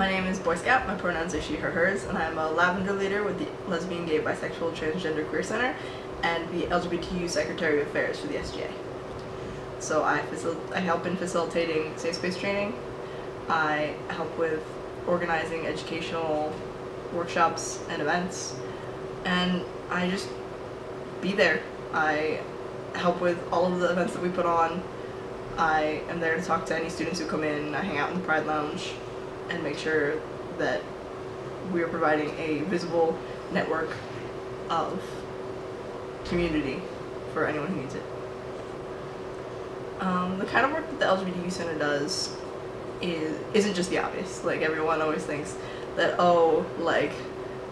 My name is Boyscout, my pronouns are she, her, hers, and I'm a Lavender leader with the Lesbian, Gay, Bisexual, Transgender Queer Center and the LGBTQ Secretary of Affairs for the SGA. So I help in facilitating safe space training. I help with organizing educational workshops and events, and I just be there. I help with all of the events that we put on. I am there to talk to any students who come in. I hang out in the Pride Lounge and make sure that we are providing a visible network of community for anyone who needs it. The kind of work that the LGBTQ Center does isn't just the obvious. Like, everyone always thinks that,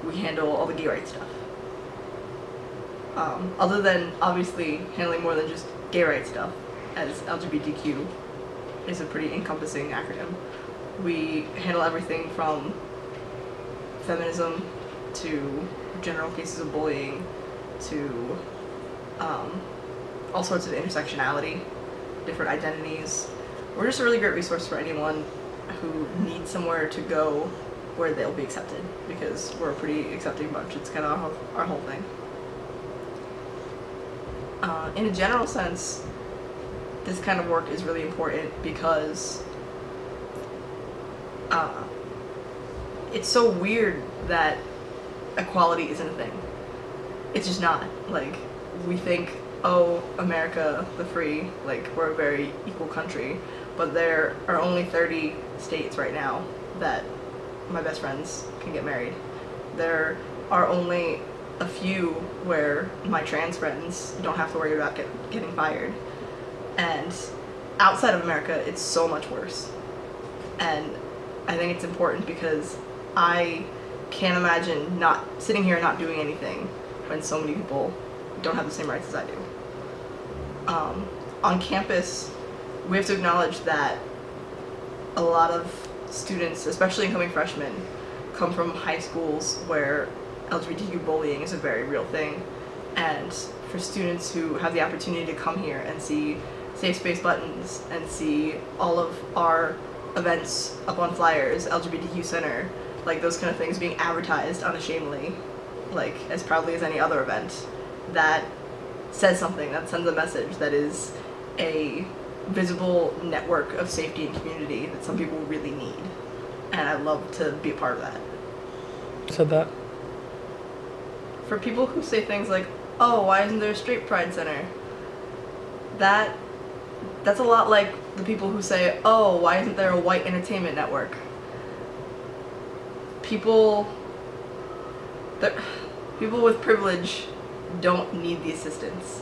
we handle all the gay rights stuff. Other than obviously handling more than just gay rights stuff, as LGBTQ is a pretty encompassing acronym. We handle everything from feminism to general cases of bullying to all sorts of intersectionality, different identities. We're just a really great resource for anyone who needs somewhere to go where they'll be accepted, because we're a pretty accepting bunch. It's kind of our whole thing. In a general sense, this kind of work is really important because it's so weird that equality isn't a thing. It's just not. Like, we think, oh, America, the free, we're a very equal country, but there are only 30 states right now that my best friends can get married. There are only a few where my trans friends don't have to worry about getting fired. And outside of America, it's so much worse. And I think it's important because I can't imagine not sitting here and not doing anything when so many people don't have the same rights as I do. On campus, we have to acknowledge that a lot of students, especially incoming freshmen, come from high schools where LGBTQ bullying is a very real thing. And for students who have the opportunity to come here and see safe space buttons and see all of our events up on flyers, LGBTQ Center, those kind of things being advertised unashamedly, as proudly as any other event, that says something, that sends a message, that is a visible network of safety and community that some people really need. And I'd love to be a part of that. Said that. For people who say things like, oh, why isn't there a straight pride center? That's a lot like the people who say, oh, why isn't there a white entertainment network? People with privilege don't need the assistance.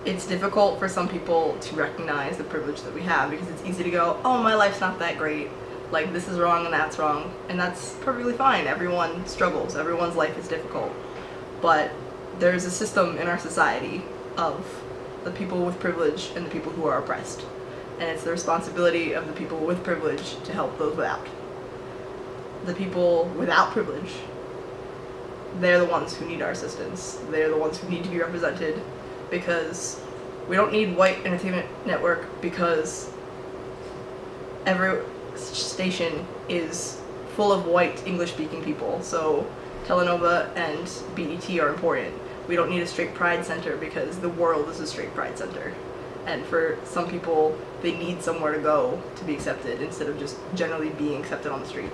It's difficult for some people to recognize the privilege that we have because it's easy to go, oh, my life's not that great. This is wrong and that's wrong. And that's perfectly fine. Everyone struggles. Everyone's life is difficult. But there's a system in our society of the people with privilege and the people who are oppressed. And it's the responsibility of the people with privilege to help those without. The people without privilege, they're the ones who need our assistance. They're the ones who need to be represented, because we don't need white entertainment network because every station is full of white English-speaking people. So Telenova and BET are important. We don't need a straight pride center because the world is a straight pride center. And for some people, they need somewhere to go to be accepted instead of just generally being accepted on the street.